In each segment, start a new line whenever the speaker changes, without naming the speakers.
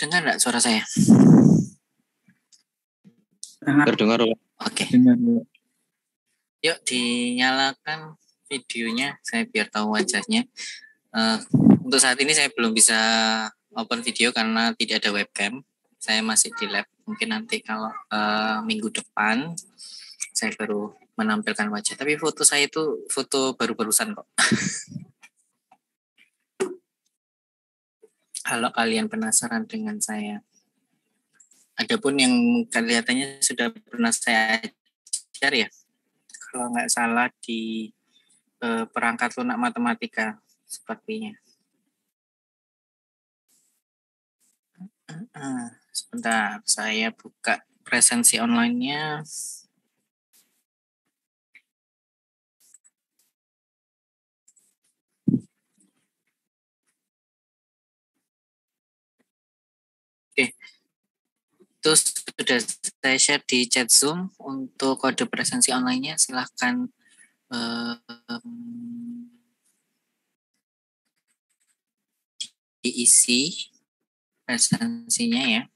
Terdengar nggak suara saya?
Terdengar.
Oke. Yuk dinyalakan videonya, saya biar tahu wajahnya. Untuk saat ini saya belum bisa open video karena tidak ada webcam. Saya masih di lab. Mungkin nanti kalau minggu depan saya baru menampilkan wajah. Tapi foto saya itu foto baru-barusan kok. Kalau kalian penasaran dengan saya. Adapun yang kelihatannya sudah pernah saya ajar ya. Kalau nggak salah di perangkat lunak matematika sepertinya. Sebentar, saya buka presensi online-nya. Oke, itu sudah saya share di chat Zoom. Untuk kode presensi online-nya silahkan diisi presensinya ya.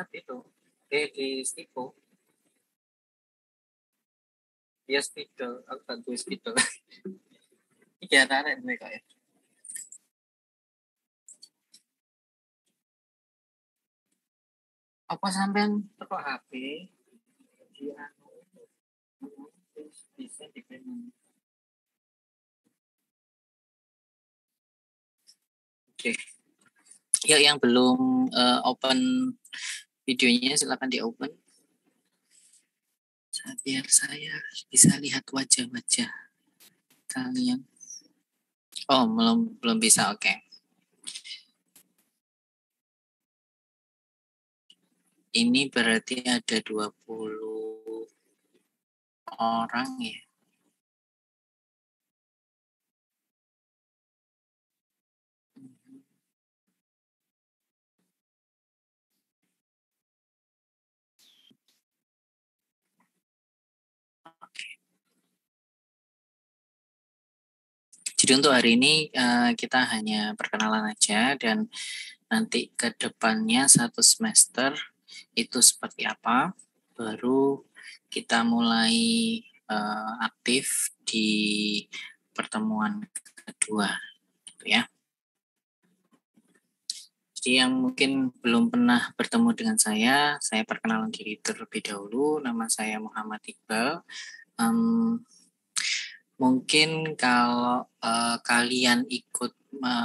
Itu di Stipo. Dia spidol, aku tak tulis spidol. Ini ada mereka ya. Apa sampean teko HP? Dia bisa dipilih. Oke. Ya, yang belum open videonya silakan di open. Biar saya bisa lihat wajah-wajah kalian. Oh, belum bisa. Oke. Ini berarti ada 20 orang ya. Jadi untuk hari ini kita hanya perkenalan aja dan nanti ke depannya satu semester itu seperti apa, baru kita mulai aktif di pertemuan kedua, gitu ya. Jadi yang mungkin belum pernah bertemu dengan saya perkenalan diri terlebih dahulu. Nama saya Muhammad Iqbal. Mungkin kalau kalian ikut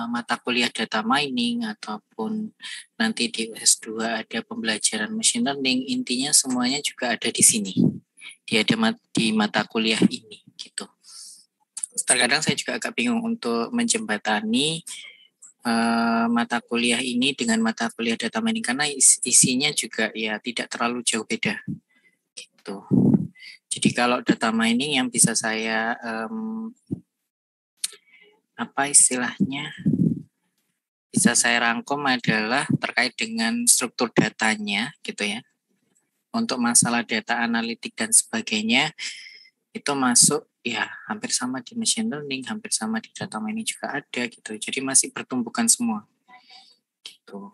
mata kuliah data mining ataupun nanti di S2 ada pembelajaran machine learning, intinya semuanya juga ada di sini. Di mata kuliah ini gitu. Terkadang saya juga agak bingung untuk menjembatani mata kuliah ini dengan mata kuliah data mining karena isinya juga ya tidak terlalu jauh beda gitu. Jadi kalau data mining yang bisa saya apa istilahnya bisa saya rangkum adalah terkait dengan struktur datanya gitu ya. Untuk masalah data analitik dan sebagainya itu masuk ya hampir sama di machine learning, hampir sama di data mining juga ada gitu. Jadi masih bertumbukan semua gitu.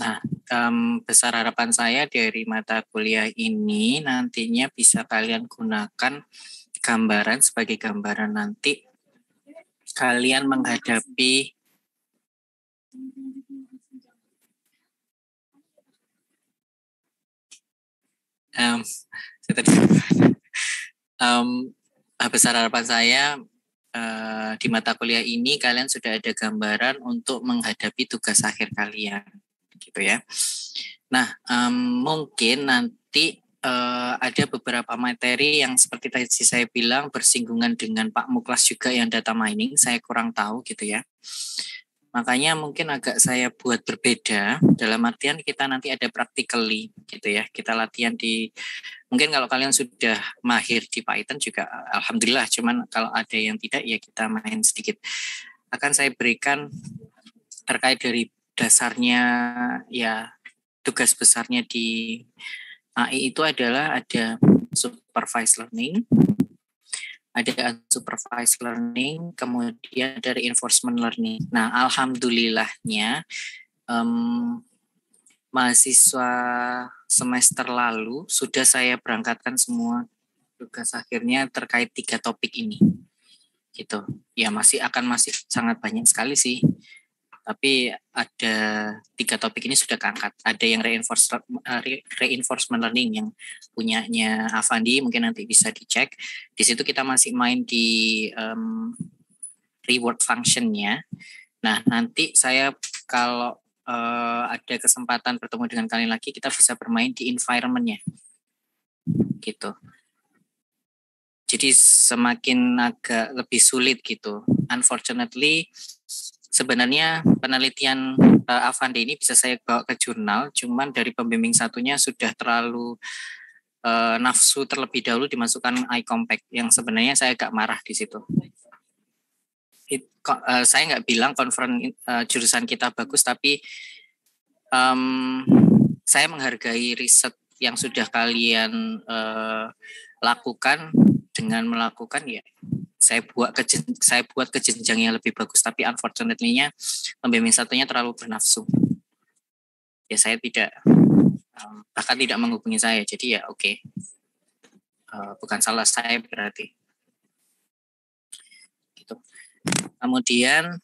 Nah, besar harapan saya dari mata kuliah ini nantinya bisa kalian gunakan gambaran sebagai gambaran nanti kalian menghadapi besar harapan saya di mata kuliah ini kalian sudah ada gambaran untuk menghadapi tugas akhir kalian, gitu ya. Nah, mungkin nanti ada beberapa materi yang seperti tadi saya bilang bersinggungan dengan Pak Muklas juga yang data mining, saya kurang tahu gitu ya. Makanya mungkin agak saya buat berbeda dalam artian kita nanti ada practically gitu ya. Kita latihan di, mungkin kalau kalian sudah mahir di Python juga alhamdulillah, cuman kalau ada yang tidak ya kita main sedikit. Akan saya berikan terkait dari dasarnya ya, tugas besarnya di AI itu adalah ada supervised learning, ada unsupervised learning, kemudian ada reinforcement learning. Nah, alhamdulillahnya mahasiswa semester lalu sudah saya berangkatkan semua tugas akhirnya terkait 3 topik ini. Gitu. Ya masih sangat banyak sekali sih. Tapi ada 3 topik ini sudah keangkat. Ada yang reinforcement learning yang punyanya Avandi, mungkin nanti bisa dicek. Di situ kita masih main di reward function-nya. Nah, nanti saya kalau ada kesempatan bertemu dengan kalian lagi, kita bisa bermain di environment-nya. Gitu. Jadi semakin agak lebih sulit gitu. Unfortunately, sebenarnya penelitian Avandi ini bisa saya bawa ke jurnal, cuman dari pembimbing satunya sudah terlalu nafsu terlebih dahulu dimasukkan iCompact, yang sebenarnya saya agak marah di situ. Saya nggak bilang jurusan kita bagus, tapi saya menghargai riset yang sudah kalian lakukan. Dengan melakukan ya saya buat ke jenjang yang lebih bagus, tapi unfortunately-nya pembimbing satunya terlalu bernafsu. Ya saya tidak bahkan tidak menghubungi saya, jadi ya oke. Bukan salah saya berarti. Gitu. Kemudian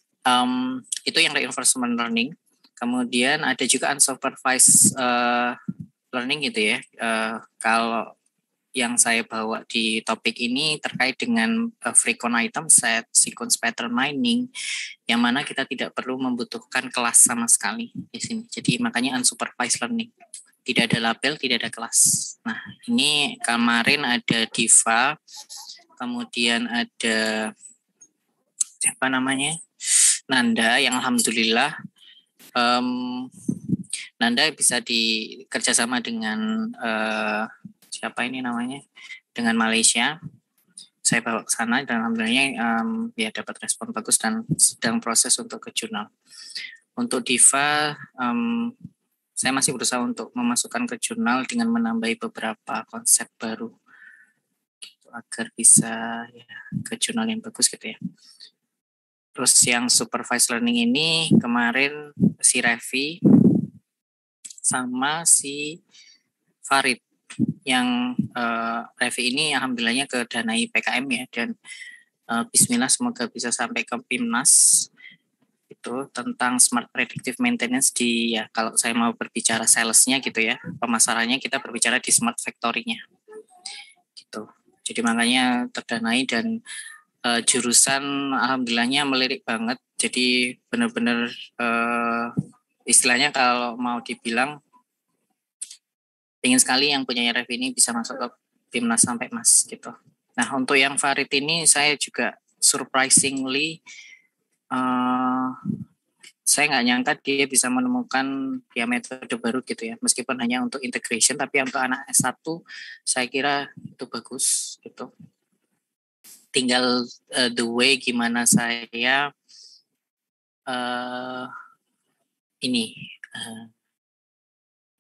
itu yang reinforcement learning. Kemudian ada juga unsupervised learning gitu ya. Kalau yang saya bawa di topik ini terkait dengan frequent item set, sequence pattern mining, yang mana kita tidak perlu membutuhkan kelas sama sekali di sini. Jadi makanya unsupervised learning. Tidak ada label, tidak ada kelas. Nah, ini kemarin ada Diva, kemudian ada siapa namanya? Nanda, yang alhamdulillah Nanda bisa dikerjasama dengan siapa ini namanya, dengan Malaysia. Saya bawa ke sana dan alhamdulillah ya dapat respon bagus dan sedang proses untuk ke jurnal. Untuk Diva, saya masih berusaha untuk memasukkan ke jurnal dengan menambahi beberapa konsep baru gitu, agar bisa ya, ke jurnal yang bagus gitu ya. Terus yang supervised learning ini kemarin si Revi sama si Farid. Yang Revi ini alhamdulillahnya ke danai PKM ya, dan bismillah semoga bisa sampai ke PIMNAS itu tentang smart predictive maintenance di ya, kalau saya mau berbicara salesnya gitu ya, pemasarannya kita berbicara di smart factory-nya gitu. Jadi makanya terdanai dan jurusan alhamdulillahnya melirik banget. Jadi benar-benar istilahnya kalau mau dibilang ingin sekali yang punya Revi ini bisa masuk ke Timnas sampai Mas gitu. Nah, untuk yang Farid ini saya juga surprisingly saya nggak nyangka dia bisa menemukan ya metode baru gitu ya, meskipun hanya untuk integration, tapi untuk anak S1 saya kira itu bagus gitu. Tinggal the way gimana saya ini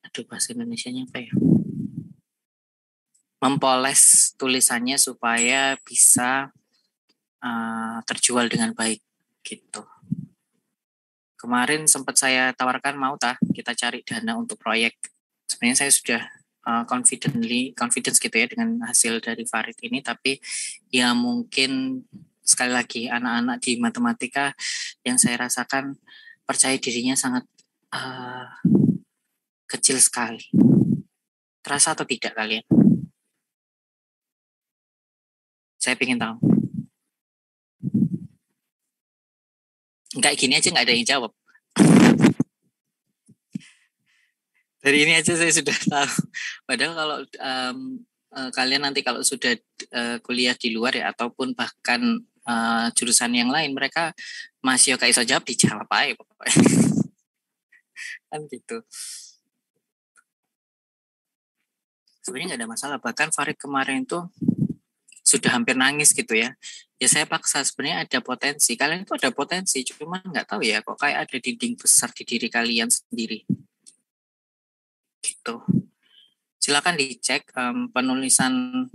aduh bahasa Indonesianya apa ya, mempoles tulisannya supaya bisa terjual dengan baik gitu. Kemarin sempat saya tawarkan, mau kita cari dana untuk proyek. Sebenarnya saya sudah confidence gitu ya dengan hasil dari Farid ini, tapi ya mungkin sekali lagi anak-anak di matematika yang saya rasakan percaya dirinya sangat kecil sekali. Terasa atau tidak kalian? Saya ingin tahu. Kayak gini aja nggak ada yang jawab. Dari ini aja saya sudah tahu. Padahal kalau kalian nanti kalau sudah kuliah di luar ya, ataupun bahkan jurusan yang lain, mereka masih kayak iso jawab dijawab aja pokoknya. Kan gitu. Sebenarnya nggak ada masalah. Bahkan Farid kemarin tuh sudah hampir nangis gitu ya. Ya saya paksa, sebenarnya ada potensi. Kalian itu ada potensi, cuman nggak tahu ya kok kayak ada dinding besar di diri kalian sendiri. Gitu. Silakan dicek penulisan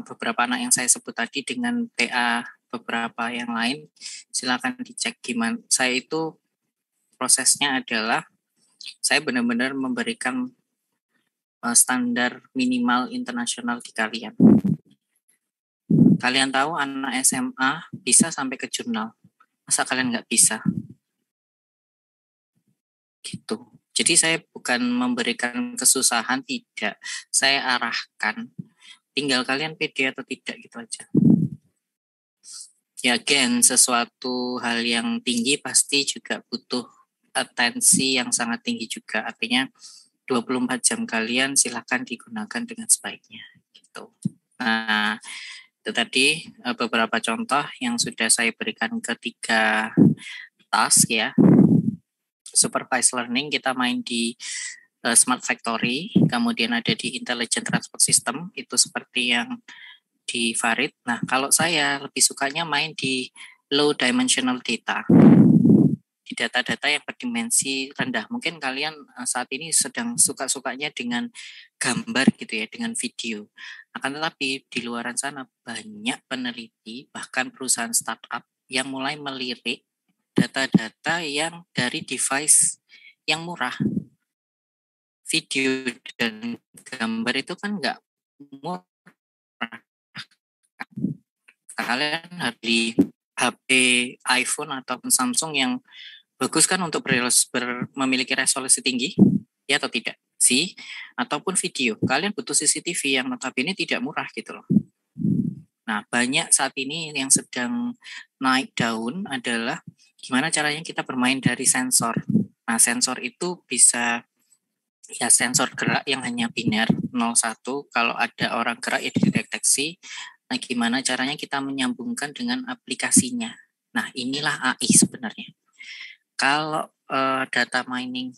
beberapa anak yang saya sebut tadi dengan TA beberapa yang lain. Silakan dicek gimana. Saya itu prosesnya adalah saya benar-benar memberikan standar minimal internasional di kalian. Kalian tahu anak SMA bisa sampai ke jurnal. Masa kalian nggak bisa? Gitu. Jadi saya bukan memberikan kesusahan, tidak. Saya arahkan. Tinggal kalian pede atau tidak gitu aja. Ya, again, sesuatu hal yang tinggi pasti juga butuh atensi yang sangat tinggi juga. Artinya 24 jam kalian silahkan digunakan dengan sebaiknya. Gitu. Nah, itu tadi beberapa contoh yang sudah saya berikan ketika task ya. Supervised learning kita main di Smart Factory, kemudian ada di Intelligent Transport System, itu seperti yang di Farid. Nah, kalau saya lebih sukanya main di low dimensional data, di data-data yang berdimensi rendah. Mungkin kalian saat ini sedang suka-sukanya dengan gambar gitu ya, dengan video. Akan tetapi di luar sana banyak peneliti, bahkan perusahaan startup yang mulai melirik data-data yang dari device yang murah. Video dan gambar itu kan nggak murah. Kalian harus beli HP iPhone ataupun Samsung yang bagus kan untuk memiliki resolusi tinggi, ya atau tidak sih? Ataupun video, kalian butuh CCTV yang notabene tidak murah gitu loh. Nah, banyak saat ini yang sedang naik daun adalah gimana caranya kita bermain dari sensor. Nah, sensor itu bisa ya sensor gerak yang hanya biner 01, kalau ada orang gerak ya dideteksi. Nah, gimana caranya kita menyambungkan dengan aplikasinya. Nah, inilah AI sebenarnya. Kalau data mining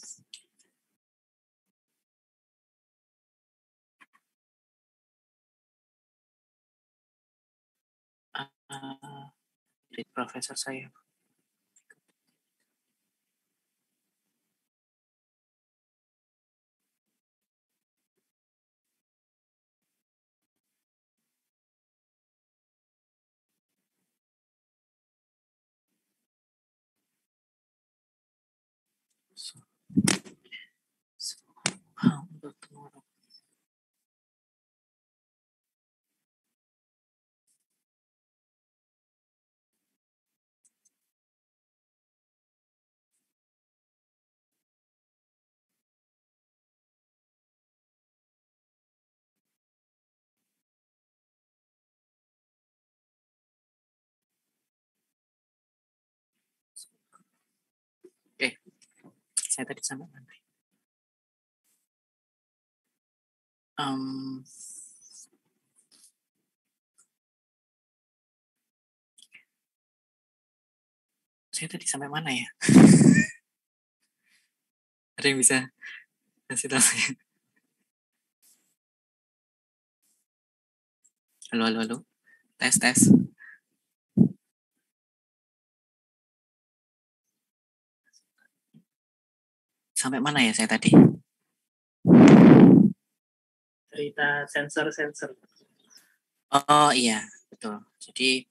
dari profesor saya. Saya tadi sampai mana? Saya tadi sampai mana ya? Ada yang bisa kasih tahu saya? Halo, halo, halo. Tes, tes. Sampai mana ya saya tadi? Cerita sensor-sensor. Oh iya, betul. Jadi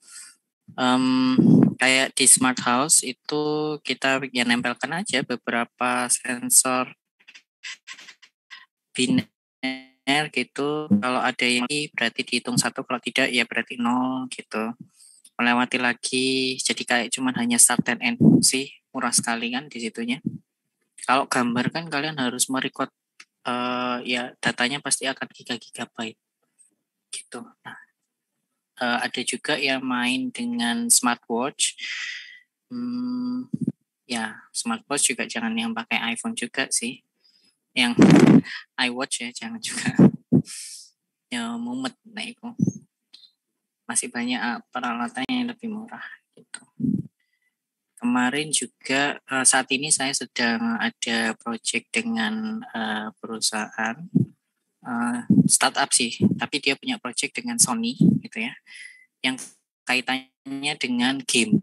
kayak di smart house itu kita ya nempelkan aja beberapa sensor biner gitu. Kalau ada yang berarti dihitung 1, kalau tidak ya berarti 0 gitu. Melewati lagi, jadi kayak cuman hanya start dan end sih, murah sekali kan di situnya. Kalau gambar kan kalian harus merecord ya datanya pasti akan gigabyte gitu. Nah, ada juga yang main dengan smartwatch. Ya, smartwatch juga jangan yang pakai iPhone juga sih. yang iWatch ya, jangan juga ya mumet. Nah itu masih banyak peralatan yang lebih murah gitu. Kemarin juga saat ini saya sedang ada project dengan perusahaan startup sih, tapi dia punya project dengan Sony gitu ya, yang kaitannya dengan game.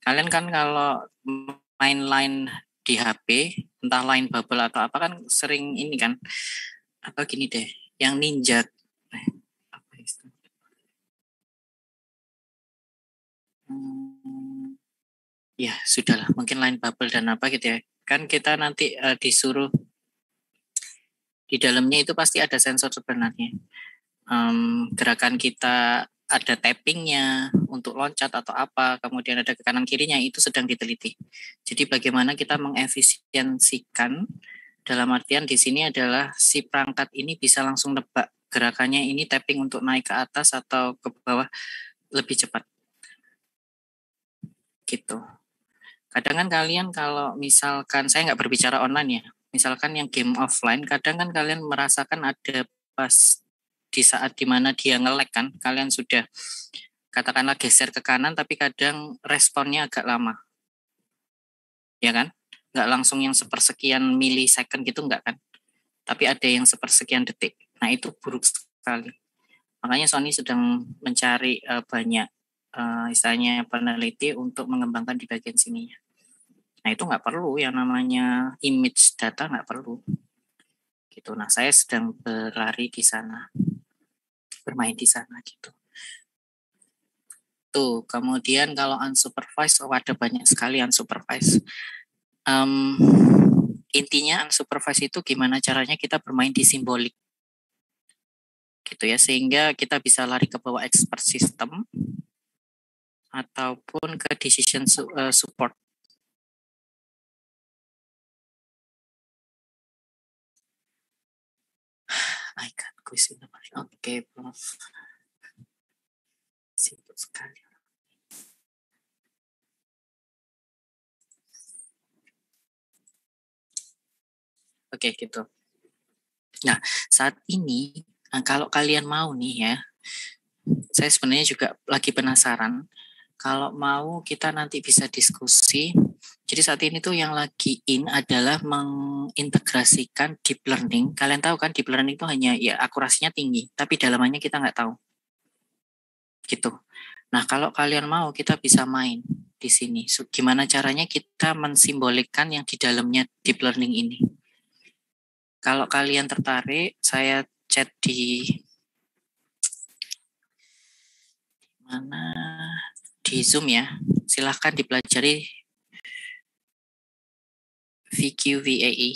Kalian kan kalau main line di HP, entah line bubble atau apa kan sering ini kan, apa gini deh, yang ninja, apa itu? Ya sudahlah, mungkin line bubble dan apa gitu ya. Kan kita nanti disuruh di dalamnya itu pasti ada sensor sebenarnya. Gerakan kita ada tappingnya untuk loncat atau apa, kemudian ada ke kanan kirinya, itu sedang diteliti. Jadi bagaimana kita mengefisiensikan, dalam artian di sini adalah si perangkat ini bisa langsung nebak gerakannya ini tapping untuk naik ke atas atau ke bawah lebih cepat gitu. Kadang kan kalian kalau misalkan, saya nggak berbicara online ya, misalkan yang game offline, kadang kan kalian merasakan ada pas di saat dimana dia nge-lag kan, kalian sudah katakanlah geser ke kanan, tapi kadang responnya agak lama, ya kan? Nggak langsung yang sepersekian milisecond gitu, nggak kan? Tapi ada yang sepersekian detik. Nah itu buruk sekali. Makanya Sony sedang mencari banyak istilahnya peneliti untuk mengembangkan di bagian sininya. Nah itu nggak perlu yang namanya image data, nggak perlu gitu. Nah saya sedang berlari di sana, bermain di sana gitu. Tuh kemudian kalau unsupervised, ada banyak sekali unsupervised. Intinya unsupervised itu gimana caranya kita bermain di simbolik gitu ya, sehingga kita bisa lari ke bawah expert system ataupun ke decision support. I can't quiz in the morning. Oke, Prof. Sibuk sekali. Oke, gitu. Nah, saat ini, kalau kalian mau nih ya, saya sebenarnya juga lagi penasaran. Kalau mau kita nanti bisa diskusi. Jadi saat ini tuh yang lagi in adalah mengintegrasikan deep learning. Kalian tahu kan deep learning itu hanya ya akurasinya tinggi, tapi dalamannya kita nggak tahu. Gitu. Nah kalau kalian mau kita bisa main di sini. Gimana caranya kita mensimbolikkan yang di dalamnya deep learning ini. Kalau kalian tertarik, saya chat di mana, di Zoom ya. Silahkan dipelajari VQVAE.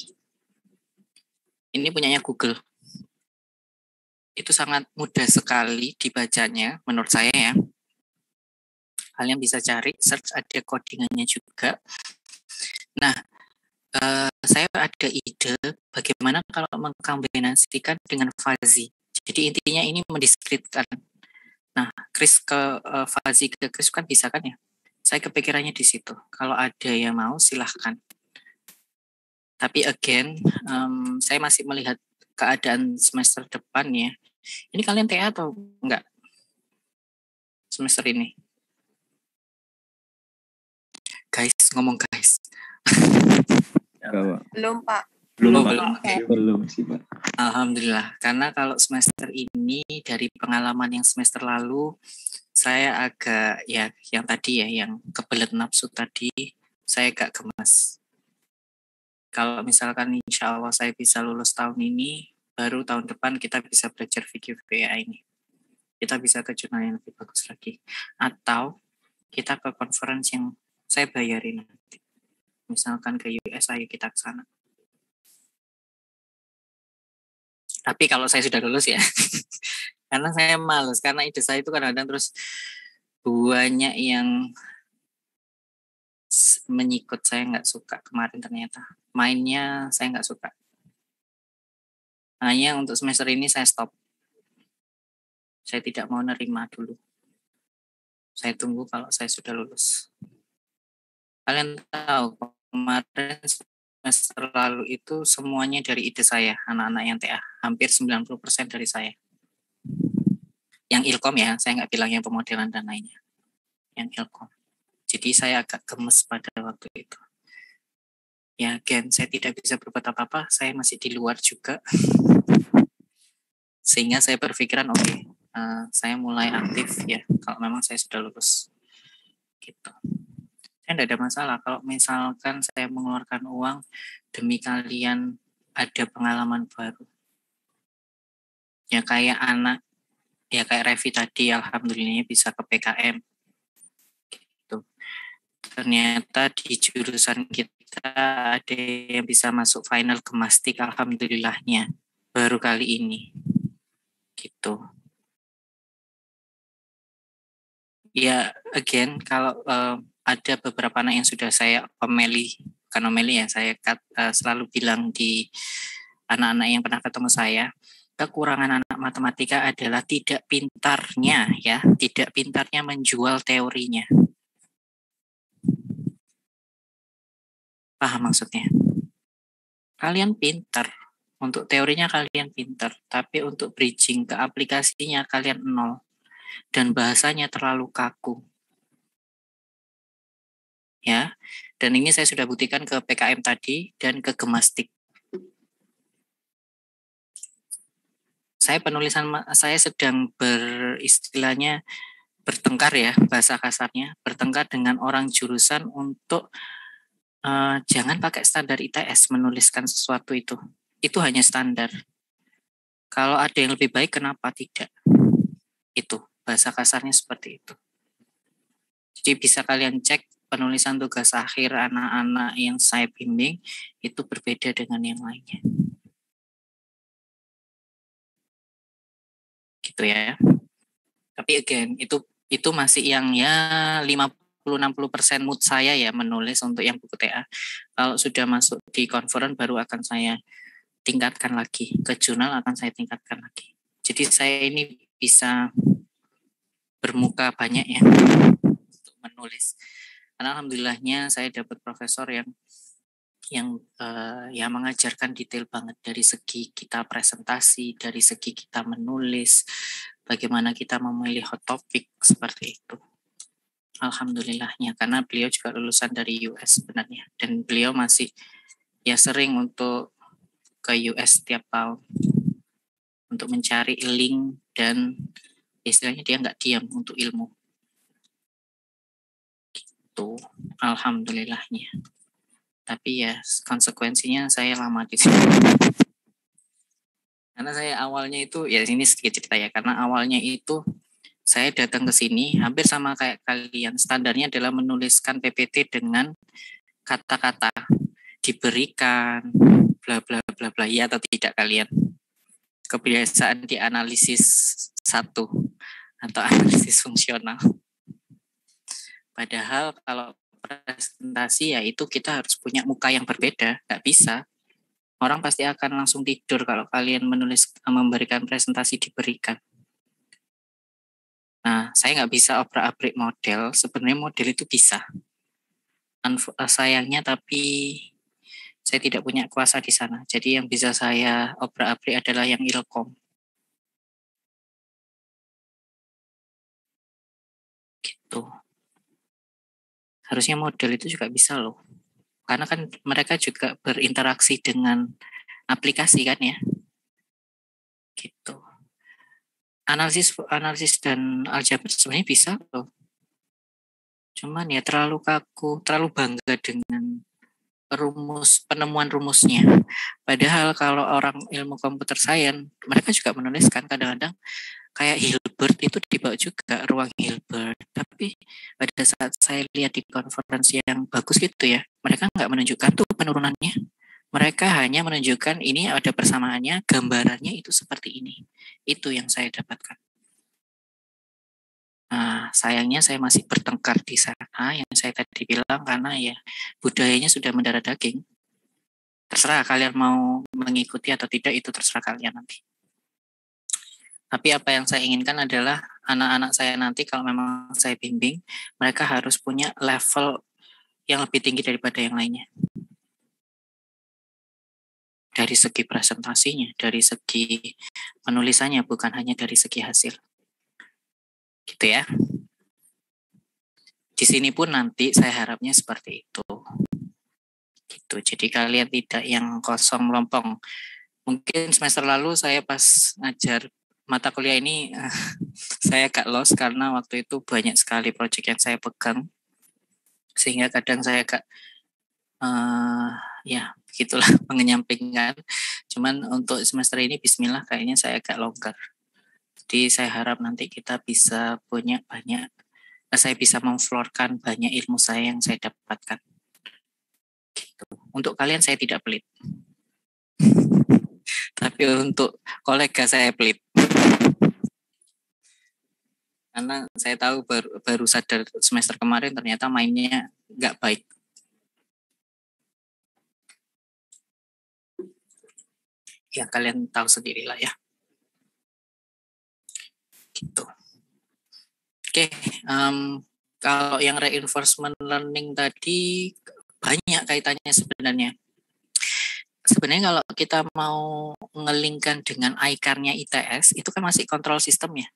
Ini punyanya Google. Itu sangat mudah sekali dibacanya menurut saya ya. Kalian bisa cari, search, ada codingannya juga. Nah, saya ada ide bagaimana kalau mengkombinasikan dengan fuzzy. Jadi intinya ini mendiskretkan. Nah, Chris ke fuzzy ke Chris kan bisa kan ya? Saya kepikirannya di situ. Kalau ada yang mau silahkan. Tapi again, saya masih melihat keadaan semester depan ya. Ini kalian TA atau enggak semester ini? Guys, ngomong guys.
Belum, Pak.
Belum sih, Pak.
Alhamdulillah, karena kalau semester ini dari pengalaman yang semester lalu, saya agak ya yang tadi ya, yang kebelet nafsu tadi, saya agak gemas. Kalau misalkan insya Allah saya bisa lulus tahun ini, baru tahun depan kita bisa belajar VQVA ini. Kita bisa ke jurnal yang lebih bagus lagi. Atau kita ke conference yang saya bayarin nanti. Misalkan ke US, ayo kita ke sana. Tapi kalau saya sudah lulus ya, karena saya males, karena ide saya itu kadang-kadang terus banyak yang menyikut, saya nggak suka kemarin ternyata. Mainnya saya nggak suka. Hanya untuk semester ini saya stop. Saya tidak mau nerima dulu. Saya tunggu kalau saya sudah lulus. Kalian tahu kemarin semester lalu itu semuanya dari ide saya, anak-anak yang TA. Hampir 90% dari saya. Yang ilkom ya, saya nggak bilang yang pemodelan dan lainnya. Yang ilkom. Jadi saya agak gemes pada waktu itu. Ya, again, saya tidak bisa berbuat apa-apa, saya masih di luar juga. Sehingga saya berpikiran, oke, saya mulai aktif ya, kalau memang saya sudah lulus. Gitu. Saya tidak ada masalah kalau misalkan saya mengeluarkan uang demi kalian ada pengalaman baru. Ya kayak Revi tadi, alhamdulillahnya bisa ke PKM. Gitu. Ternyata di jurusan kita ada yang bisa masuk final gemastik, alhamdulillahnya baru kali ini. Gitu. Ya, again, kalau ada beberapa anak yang sudah saya saya selalu bilang di anak-anak yang pernah ketemu saya, kekurangan anak matematika adalah tidak pintarnya menjual teorinya. Paham maksudnya? Kalian pintar, untuk teorinya kalian pintar, tapi untuk bridging ke aplikasinya kalian nol, dan bahasanya terlalu kaku. Ya, dan ini saya sudah buktikan ke PKM tadi dan ke gemastik. Saya sedang beristilahnya bertengkar ya, bahasa kasarnya, bertengkar dengan orang jurusan untuk jangan pakai standar ITS menuliskan sesuatu itu. Itu hanya standar. Kalau ada yang lebih baik, kenapa tidak? Itu, bahasa kasarnya seperti itu. Jadi bisa kalian cek penulisan tugas akhir anak-anak yang saya bimbing itu berbeda dengan yang lainnya. Gitu ya. Tapi again, itu masih yang ya 50-60% mood saya ya menulis untuk yang buku TA. Kalau sudah masuk di conference baru akan saya tingkatkan lagi. Ke jurnal akan saya tingkatkan lagi. Jadi saya ini bisa bermuka banyak ya untuk menulis. Karena alhamdulillahnya saya dapat profesor yang mengajarkan detail banget dari segi kita presentasi, dari segi kita menulis, bagaimana kita memilih hot topic seperti itu. Alhamdulillahnya, karena beliau juga lulusan dari US sebenarnya, dan beliau masih ya sering untuk ke US setiap tahun untuk mencari link dan istilahnya dia nggak diam untuk ilmu. Gitu, alhamdulillahnya. Tapi ya konsekuensinya saya lama di sini. Karena saya awalnya itu, ya ini sedikit cerita ya, karena awalnya itu saya datang ke sini hampir sama kayak kalian. Standarnya adalah menuliskan PPT dengan kata-kata diberikan, bla bla bla bla, ya atau tidak kalian? Kebiasaan di analisis 1 atau analisis fungsional. Padahal kalau presentasi ya itu kita harus punya muka yang berbeda, nggak bisa. Orang pasti akan langsung tidur kalau kalian memberikan presentasi diberikan. Nah, saya nggak bisa obrak-abrik model. Sebenarnya model itu bisa. Sayangnya tapi saya tidak punya kuasa di sana. Jadi yang bisa saya obrak-abrik adalah yang ilkom. Gitu. Harusnya model itu juga bisa loh. Karena kan mereka juga berinteraksi dengan aplikasi kan ya. Gitu. Analisis dan aljabar sebenarnya bisa loh. Cuman ya terlalu kaku, terlalu bangga dengan penemuan rumusnya. Padahal kalau orang ilmu komputer science, mereka juga menuliskan kadang-kadang kayak Hilbert itu dibawa juga ruang Hilbert. Tapi pada saat saya lihat di konferensi yang bagus gitu ya, mereka nggak menunjukkan tuh penurunannya. Mereka hanya menunjukkan ini ada persamaannya, gambarannya itu seperti ini. Itu yang saya dapatkan. Nah, sayangnya saya masih bertengkar di sana yang saya tadi bilang karena ya budayanya sudah mendarah daging. Terserah kalian mau mengikuti atau tidak, itu terserah kalian nanti. Tapi apa yang saya inginkan adalah anak-anak saya nanti kalau memang saya bimbing, mereka harus punya level yang lebih tinggi daripada yang lainnya. dari segi presentasinya, dari segi penulisannya, bukan hanya dari segi hasil. Gitu ya. Di sini pun nanti saya harapnya seperti itu. Gitu. Jadi kalian tidak yang kosong melompong. Mungkin semester lalu saya pas ngajar mata kuliah ini saya agak lost karena waktu itu banyak sekali proyek yang saya pegang. Sehingga kadang saya agak ya begitulah mengenyampingkan. Cuman untuk semester ini bismillah kayaknya saya agak longgar. Jadi saya harap nanti kita bisa punya banyak, saya bisa memflorkan banyak ilmu saya yang saya dapatkan. Gitu. Untuk kalian saya tidak pelit. Tapi untuk kolega saya pelit. Karena saya tahu baru sadar semester kemarin ternyata mainnya nggak baik. Ya kalian tahu sendirilah ya. Gitu. Oke, kalau yang reinforcement learning tadi banyak kaitannya sebenarnya. Sebenarnya kalau kita mau ngelingkan dengan iCar-nya ITS, itu kan masih kontrol sistemnya.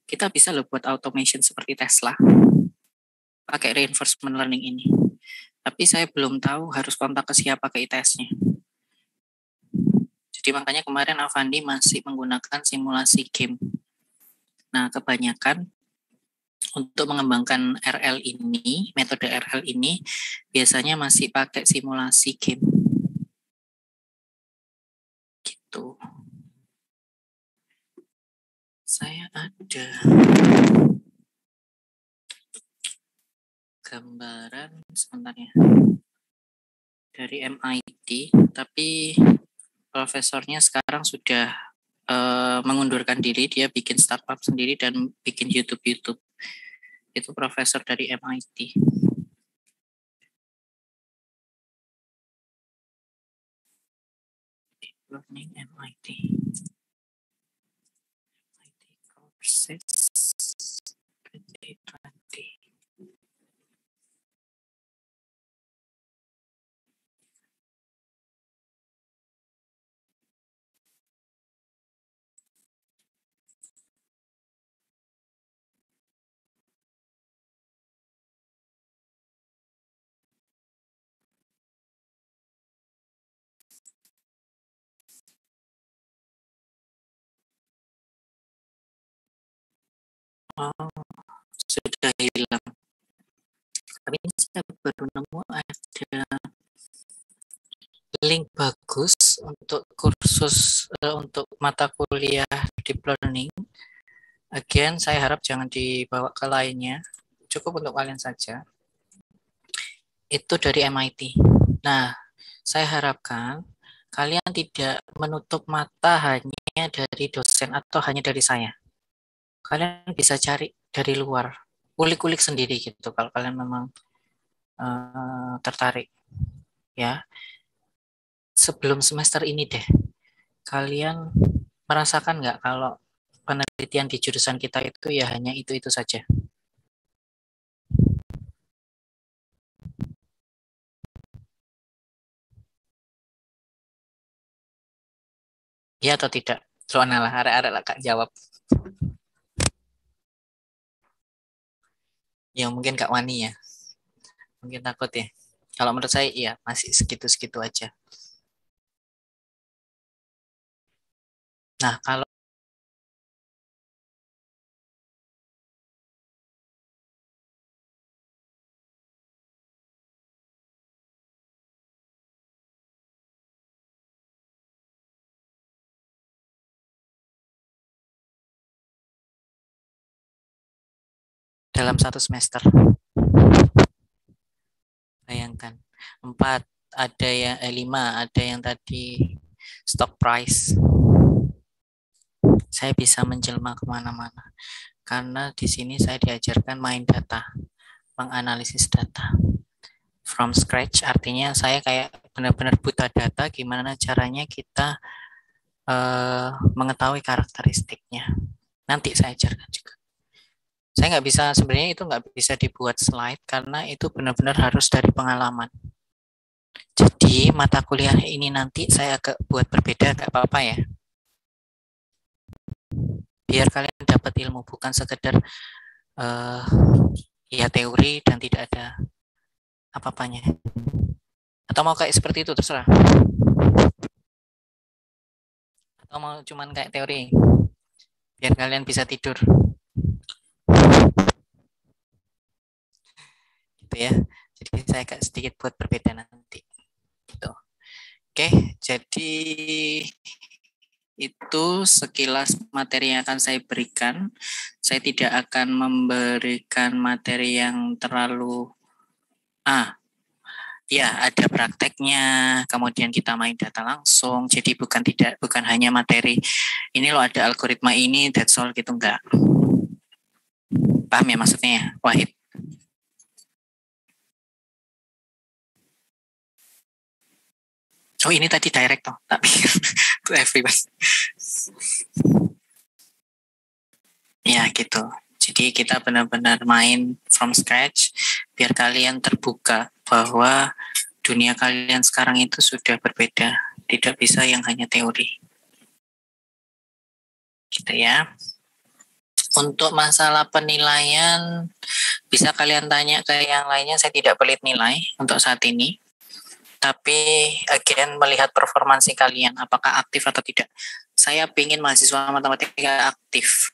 Kita bisa loh buat automation seperti Tesla, pakai reinforcement learning ini. Tapi saya belum tahu harus kontak ke siapa ke ITS-nya. Jadi makanya kemarin Avandi masih menggunakan simulasi game. Nah, kebanyakan untuk mengembangkan RL ini, metode RL ini, biasanya masih pakai simulasi game. Gitu. Saya ada gambaran sebentar ya dari MIT, tapi profesornya sekarang sudah mengundurkan diri, dia bikin startup sendiri dan bikin YouTube. Itu profesor dari MIT. Deep Learning MIT courses 2020. Oh, sudah hilang. Tapi ini saya baru nemu ada link bagus untuk kursus untuk mata kuliah deep learning. Again, saya harap jangan dibawa ke lainnya. Cukup untuk kalian saja. Itu dari MIT. Nah, saya harapkan kalian tidak menutup mata hanya dari dosen atau hanya dari saya. Kalian bisa cari dari luar, kulik-kulik sendiri gitu kalau kalian memang tertarik. Ya, sebelum semester ini deh, kalian merasakan nggak kalau penelitian di jurusan kita itu ya hanya itu saja? Ya atau tidak? Soalnya lah, arek-arek lah Kak jawab. Ya mungkin Kak Wani ya. Mungkin takut ya. Kalau menurut saya iya masih segitu-segitu aja. Nah, kalau dalam satu semester, bayangkan 4, ada yang 5, ada yang tadi stock price. Saya bisa menjelma kemana-mana karena di sini saya diajarkan main data, menganalisis data from scratch. Artinya saya kayak benar-benar buta data, gimana caranya kita mengetahui karakteristiknya. Nanti saya ajarkan juga. Saya nggak bisa, sebenarnya itu nggak bisa dibuat slide karena itu benar-benar harus dari pengalaman. Jadi Jadi mata kuliah ini nanti saya agak buat berbeda, gak apa-apa ya. Biar kalian dapat ilmu, bukan sekedar ya teori dan tidak ada apa-apanya. Atau mau kayak seperti itu, terserah. Atau mau cuman kayak teori, biar kalian bisa tidur. Gitu ya. Jadi saya agak sedikit buat berbeda nanti. Gitu. Oke, jadi itu sekilas materi yang akan saya berikan. Saya tidak akan memberikan materi yang terlalu ya ada prakteknya, kemudian kita main data langsung. Jadi bukan hanya materi ini loh ada algoritma ini, that's all gitu, enggak. Paham ya maksudnya, Wahid? Oh ini tadi direct toh, tak pikir to everyone. Ya gitu. Jadi kita benar-benar main from scratch biar kalian terbuka bahwa dunia kalian sekarang itu sudah berbeda, tidak bisa yang hanya teori. Gitu ya. Untuk masalah penilaian bisa kalian tanya ke yang lainnya, saya tidak pelit nilai untuk saat ini. Tapi again melihat performansi kalian apakah aktif atau tidak. Saya ingin mahasiswa matematika aktif.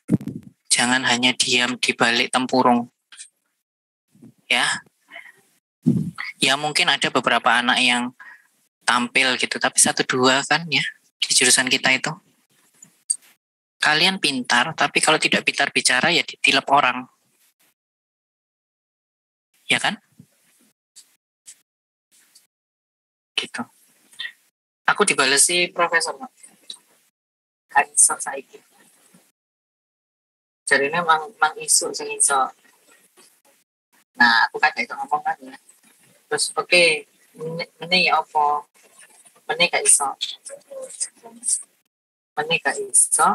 Jangan hanya diam di balik tempurung. Ya. Ya mungkin ada beberapa anak yang tampil gitu, tapi 1-2 kan ya di jurusan kita itu. Kalian pintar, tapi kalau tidak pintar bicara ya ditilep orang. Ya kan? Gitu. Aku dibalesi profesor. Kan iso saiki. Jarine mang isu sing iso. Nah, aku kan itu ngomong kan ya. Terus oke, ini ya apa? Ini gak iso. Ini gak iso.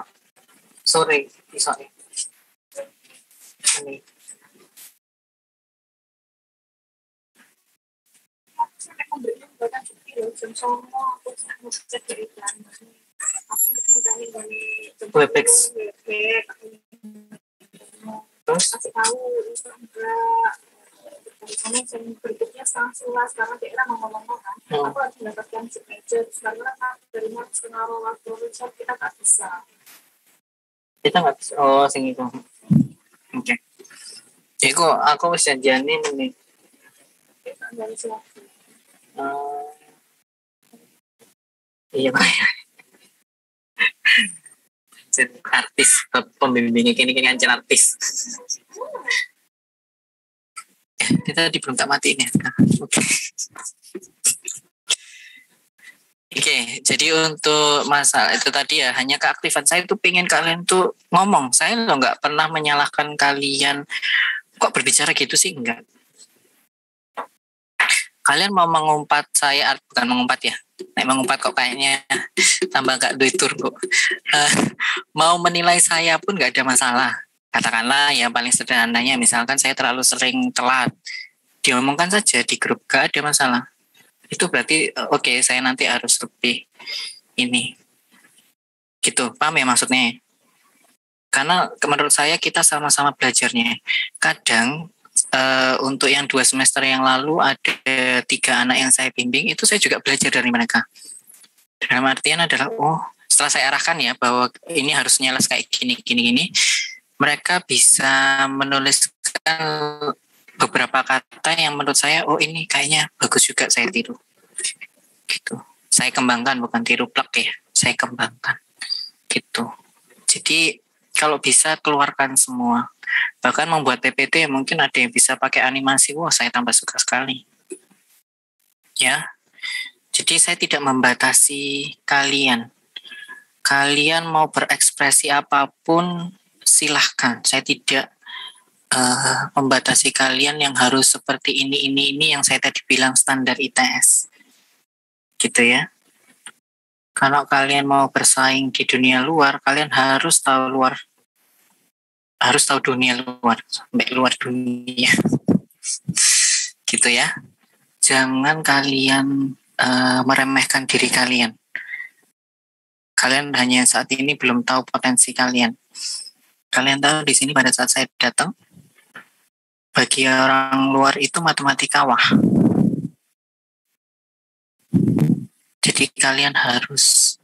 Sore iso ya. Ini. Webex. Terus kasih tahu itu enggak. Karena yang berikutnya setelah sekarang daerah ngomong-ngomong kan, aku harus mendapatkan signature. Sekarang kan dari mana setengah waktu riset kita nggak bisa. Kita nggak bisa. Oh, sing itu. Oke. Iku aku wis janjane meneh. Dari siapa? Iya Pak. Artis pembimbingnya kini ngancen artis. Kita belum tak matiin ya. Oke. Oke, jadi untuk masalah itu tadi ya hanya keaktifan saya tuh pengen kalian tuh ngomong. Saya loh nggak pernah menyalahkan kalian. Kok berbicara gitu sih enggak? Kalian mau mengumpat saya bukan mengumpat ya. Mengumpat kok kayaknya tambah gak duit tur kok. Mau menilai saya pun gak ada masalah. Katakanlah ya paling sederhananya misalkan saya terlalu sering telat. Diomongkan saja di grup, gak ada masalah. Itu berarti oke, saya nanti harus lebih ini. Gitu, paham ya maksudnya? Karena menurut saya kita sama-sama belajarnya. Kadang untuk yang 2 semester yang lalu ada 3 anak yang saya bimbing, itu saya juga belajar dari mereka. Dalam artian adalah, setelah saya arahkan ya bahwa ini harus nyeles kayak gini, mereka bisa menuliskan beberapa kata yang menurut saya, ini kayaknya bagus juga saya tiru. Gitu. Saya kembangkan, bukan tiru plak ya, saya kembangkan. Gitu. Jadi kalau bisa keluarkan semua. Bahkan membuat PPT mungkin ada yang bisa pakai animasi. Wah, saya tambah suka sekali. Ya. Jadi saya tidak membatasi kalian. Kalian mau berekspresi apapun silahkan. Saya tidak membatasi kalian yang harus seperti ini yang saya tadi bilang standar ITS. Gitu ya. Kalau kalian mau bersaing di dunia luar, kalian harus tahu dunia luar, sampai luar dunia. Gitu ya. Jangan kalian meremehkan diri kalian. Kalian hanya saat ini belum tahu potensi kalian. Kalian tahu di sini pada saat saya datang, bagi orang luar itu matematika wah. Jadi kalian harus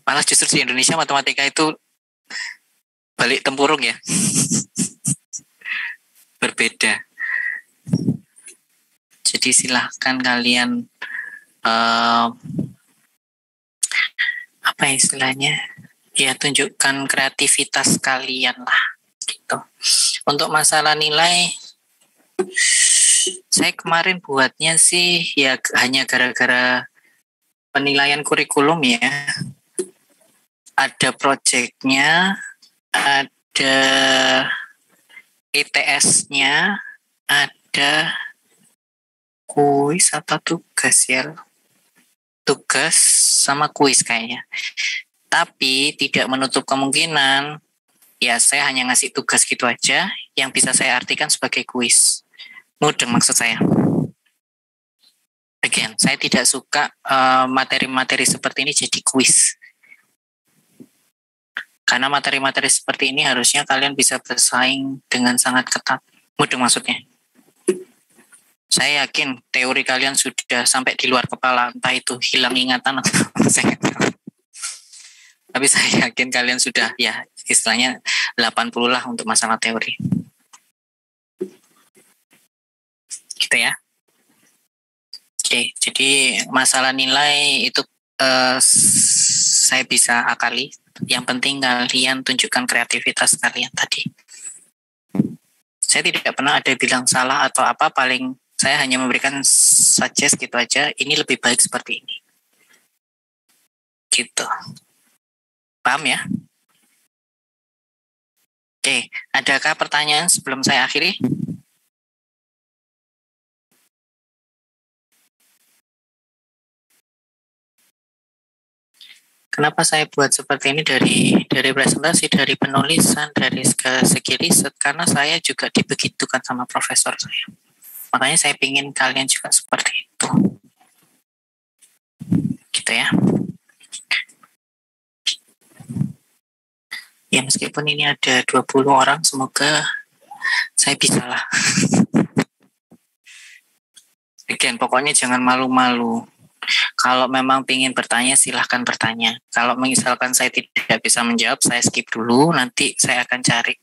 malah justru di Indonesia matematika itu balik tempurung ya. Berbeda. Jadi silahkan kalian apa istilahnya? Ya tunjukkan kreativitas kalian lah gitu. Untuk masalah nilai, saya kemarin buatnya sih ya hanya gara-gara penilaian kurikulum ya. Ada proyeknya, ada ETS-nya, ada kuis atau tugas ya. Tugas sama kuis kayaknya. Tapi tidak menutup kemungkinan ya saya hanya ngasih tugas gitu aja yang bisa saya artikan sebagai kuis. Mudeng maksud saya. Again, saya tidak suka materi-materi seperti ini jadi kuis. Karena materi-materi seperti ini harusnya kalian bisa bersaing dengan sangat ketat. Mudeng maksudnya. Saya yakin teori kalian sudah sampai di luar kepala, entah itu hilang ingatan atau saya tahu. Tapi saya yakin kalian sudah ya istilahnya 80 lah untuk masalah teori. Gitu ya. Oke, jadi masalah nilai itu saya bisa akali. Yang penting kalian tunjukkan kreativitas kalian tadi. Saya tidak pernah ada bilang salah atau apa, paling saya hanya memberikan suggest gitu aja, ini lebih baik seperti ini. Gitu. Paham ya? Oke, adakah pertanyaan sebelum saya akhiri? Kenapa saya buat seperti ini dari presentasi, dari penulisan, dari segi riset, karena saya juga dibegitukan sama profesor saya. Makanya saya ingin kalian juga seperti itu. Gitu ya. Ya meskipun ini ada 20 orang, semoga saya bisa lah. Again, pokoknya jangan malu-malu. Kalau memang ingin bertanya, silahkan bertanya. Kalau misalkan saya tidak bisa menjawab, saya skip dulu, nanti saya akan cari.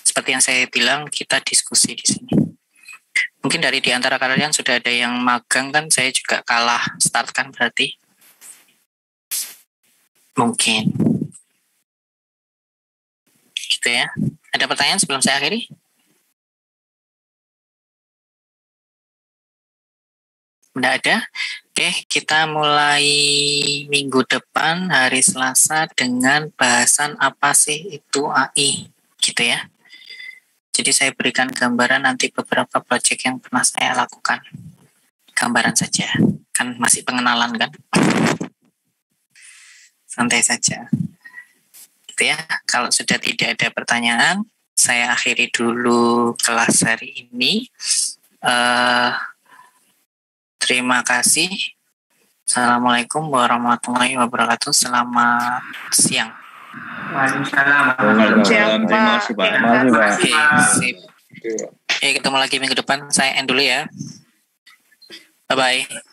Seperti yang saya bilang, kita diskusi di sini. Mungkin dari di antara kalian sudah ada yang magang kan, saya juga kalah start kan berarti. Mungkin. Gitu ya. Ada pertanyaan sebelum saya akhiri? Tidak ada? Oke, kita mulai minggu depan hari Selasa dengan bahasan apa sih itu AI, gitu ya. Jadi saya berikan gambaran nanti beberapa proyek yang pernah saya lakukan. Gambaran saja, kan masih pengenalan kan. Santai saja. Gitu ya, kalau sudah tidak ada pertanyaan, saya akhiri dulu kelas hari ini. Terima kasih. Assalamualaikum warahmatullahi wabarakatuh. Selamat siang.
Waalaikumsalam.
Terima kasih Pak.
Oke, sip. Oke, ketemu lagi minggu depan. Saya end dulu ya. Bye-bye.